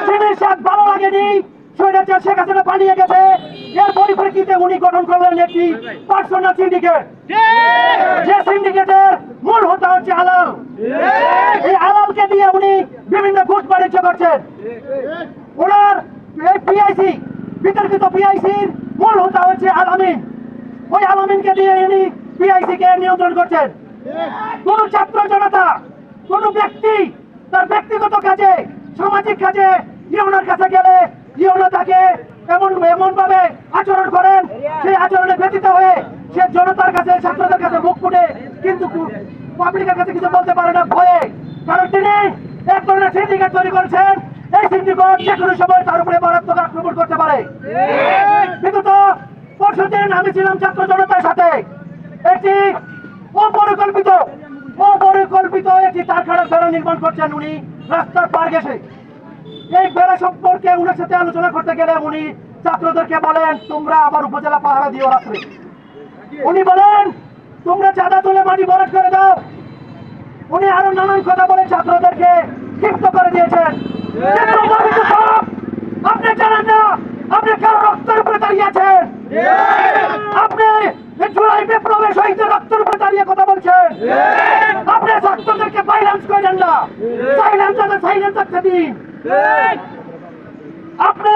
জিনিস ভালো লাগেনি, স্বৈরাচার শেখ হাসিনা পালিয়ে গেছে, এর পরিপ্রেক্ষিতে উনি গঠন করলেন একটি পার্সোনাল সিন্ডিকেট। যে সিন্ডিকেটের মূল হোতা হচ্ছে আলাল। এই আলালকে দিয়ে উনি বিভিন্ন ঘুষ বাণিজ্য করছেন। ওনার এই পিআইসি, বিতর্কিত পিআইসির মূল হোতা হচ্ছে আলামিন। ওই আলামিনকে দিয়ে উনি পিআইসি কে নিয়ন্ত্রণ করছেন। কোন ছাত্র জনতা, কোন ব্যক্তি তার ব্যক্তিগত কাজে, সামাজিক কাজে ইউনোর কাছে গেলে ইউনো তাকে এমন ভাবে আচরণ করেন, সেই আচরণে ব্যতীত হয়ে সে জনতার কাছে, ছাত্রদের কাছে মুখ ফুটে, কিন্তু পাবলিকের কাছে কিছু বলতে পারে না ভয়ে। কারণ তিনি এক ধরনের সিন্ডিকেট তৈরি করেছেন। এই সিন্ডিকেট যে কোনো সময় তার উপরে মারাত্মক আক্রমণ করতে পারে। বিগত পরশুদিন আমি ছিলাম ছাত্র জনতার সাথে। একটি অপরিকল্পিত একটি কারখানার বেড়া নির্মাণ করছেন উনি রাস্তার পার ঘেঁষে। এই বেড়া সম্পর্কে উনার সাথে আলোচনা করতে গেলে উনি ছাত্রদেরকে বলেন, তোমরা আমার উপজেলা পাহারা দিও রাত্রে। উনি বলেন, তোমরা চাঁদা তুলে মাটি ভরাট করে দাও। উনি আরো নানান কথা বলে ছাত্রদেরকে ক্ষিপ্ত করে দিয়েছেন। আপনি জানেন না আপনি কারো রক্তের উপরে দাঁড়িয়ে আছেন। আপনি জুলাই বিপ্লবে শহীদের রক্তের উপরে দাঁড়িয়ে কথা বলছেন। আপনি ছাত্রদেরকে ফাইন্যান্স করেন না, সাইলেন্স থাকতে দিন। আপনি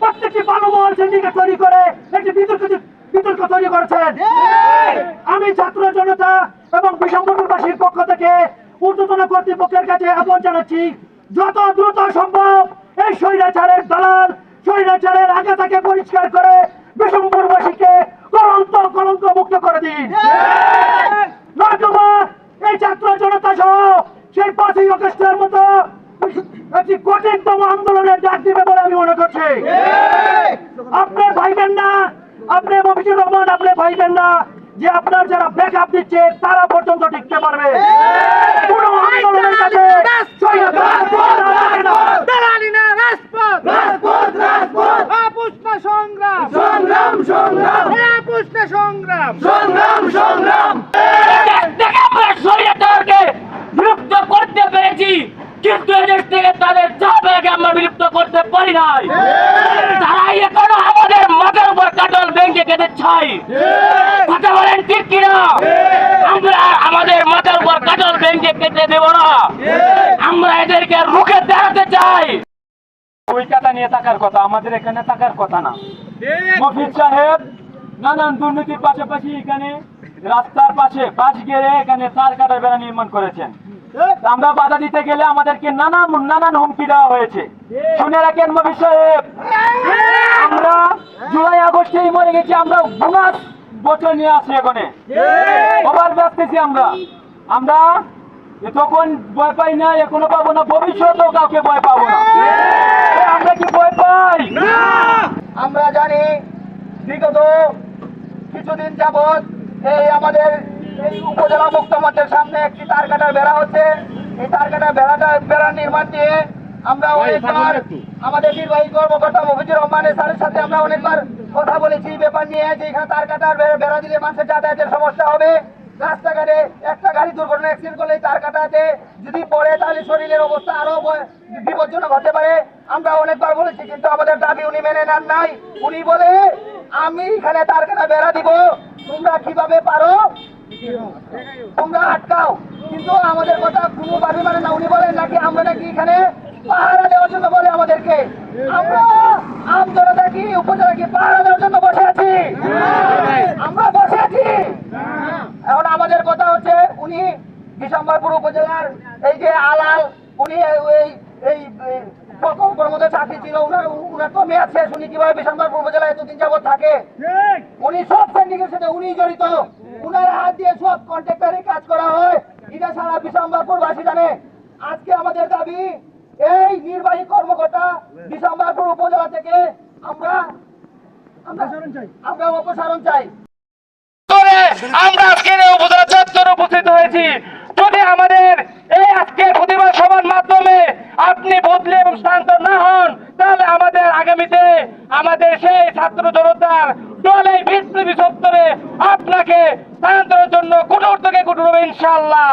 প্রত্যেকটি বালুমহল সিন্ডিকেট তৈরি করে একটি বিতর্ক তৈরি করেছেন। আমি ছাত্র জনতা এবং বিশম্বরপুরবাসীর পক্ষ থেকে ঊর্ধ্বতন কর্তৃপক্ষের কাছে আহ্বান জানাচ্ছি, যত দ্রুত সম্ভব এই স্বৈরাচারের দালাল, স্বৈরাচারের আগাতাকে পরিষ্কার করে বিশম্বরপুরবাসীকে কলঙ্ক মুক্ত করে দিন। নয়তোবা এই ছাত্র জনতা সহ সেই 5ই আগস্টের মতো একটি কঠিনতম আন্দোলনের ডাক দিবে বলে আমি মনে করছি। আপনি ভাইবেন না, আপনি মফিজুর রহমান, আপনি ভাইবেন না যে আপনার যারা ব্যাকআপ দিচ্ছে তারা পর্যন্ত টিকতে পারবে। কোন আন্দোলনের কাছে বিলুপ্ত করতে পেরেছি, কিন্তু এদেশ থেকে তাদের চাপকে আমরা বিলুপ্ত করতে পারি নাই। তারাই এখনো আমাদের মাথার উপর কাটল ভেঙে কেটে ছাই। কথা বলেন ঠিক কিনা? আমরা আমাদের মাথার উপর কাটল ভেঙে কেটে দেব না। আমরা এদেরকে রুখে দাঁড়াতে চাই। ওই কথা নিয়ে থাকার কথা, আমাদের এখানে থাকার কথা না। মফিজ সাহেব নানান দুর্নীতির পাশাপাশি এখানে রাস্তার পাশে পাশ গেড়ে এখানে তার কাটার বেড়া নির্মাণ করেছেন। আমরা বাধা দিতে গেলে আমাদেরকে নানান হুমকি দেওয়া হয়েছে। শুনে রাখেন মফিজ সাহেব, আমরা জুলাই আগস্টেই মরে গেছি। আমরা বোনাস বছর নিয়ে আসছি, এখানে ওভার বাঁচতেছি। আমরা তখন ভয় পাই না, এখনো পাবো না, ভবিষ্যতেও কাউকে ভয় পাবো না। আমরা কি ভয় পাই? আমরা জানি বিগত কিছুদিন যাবৎ এই আমাদের এই উপজেলা মুক্ত মঞ্চের সামনে একটি তার কাটার বেড়া হচ্ছে। এই তার কাটার বেড়া নির্মাণ দিয়ে আমরা অনেকবার আমাদের নির্বাহী কর্মকর্তা মফিজুর রহমানের স্যারের সাথে আমরা অনেকবার কথা বলেছি ব্যাপার নিয়ে, যে এখানে তার কাটার বেড়া দিলে মানুষের যাতায়াতের সমস্যা হবে। রাস্তাঘাটে একটা গাড়ি দুর্ঘটনা অ্যাক্সিডেন্ট করলে তার কাটাতে যদি পড়ে তাহলে শরীরের অবস্থা আরো বিপজ্জনক হতে পারে। আমরা অনেকবার বলেছি, কিন্তু আমাদের দাবি উনি মেনে নেন নাই। উনি বলে, আমি এখানে তার কাটা বেড়া দিব, তোমরা কিভাবে পারো তোমরা আটকাও। কিন্তু আমাদের কথা কোনোভাবে মানে না। উনি বলেন নাকি আমরা নাকি এখানে পাহারা দেওয়ার জন্য বলে আমাদেরকে। আমরা আম জনতা কি উপজেলা কি পাহারা দেওয়ার জন্য বসে আছি? আমরা বসে আছি। এখন আমাদের কথা হচ্ছে, উনি বিশম্বরপুর উপজেলার এই যে আলাল, উনি এই প্রকল্পের মধ্যে চাকরি ছিল, উনার তো মেয়াদ শেষ। উনি কিভাবে বিশম্বরপুর উপজেলায় এতদিন যাবৎ থাকে? উনি সব সিন্ডিকেটের সাথে উনি জড়িত। উনার হাত দিয়ে সব কন্ট্রাক্টরে কাজ করা হয়। এটা সারা বিশম্বরপুরবাসী জানে। আজকে আমাদের দাবি, এই নির্বাহী কর্মকর্তা বিশম্বরপুর উপজেলা থেকে আমরা অপসারণ চাই। আমরা আজকের উপজেলা চত্বরে উপস্থিত হয়েছি। যদি আমাদের এই আজকের প্রতিবাদ সভার মাধ্যমে আপনি বদলে এবং শান্ত না হন, তাহলে আমাদের আগামীতে আমাদের সেই ছাত্র জনতার দলে বিপ্লবী চত্বরে আপনাকে স্থানান্তরের জন্য কঠোর থেকে কঠোর হবে ইনশাআল্লাহ।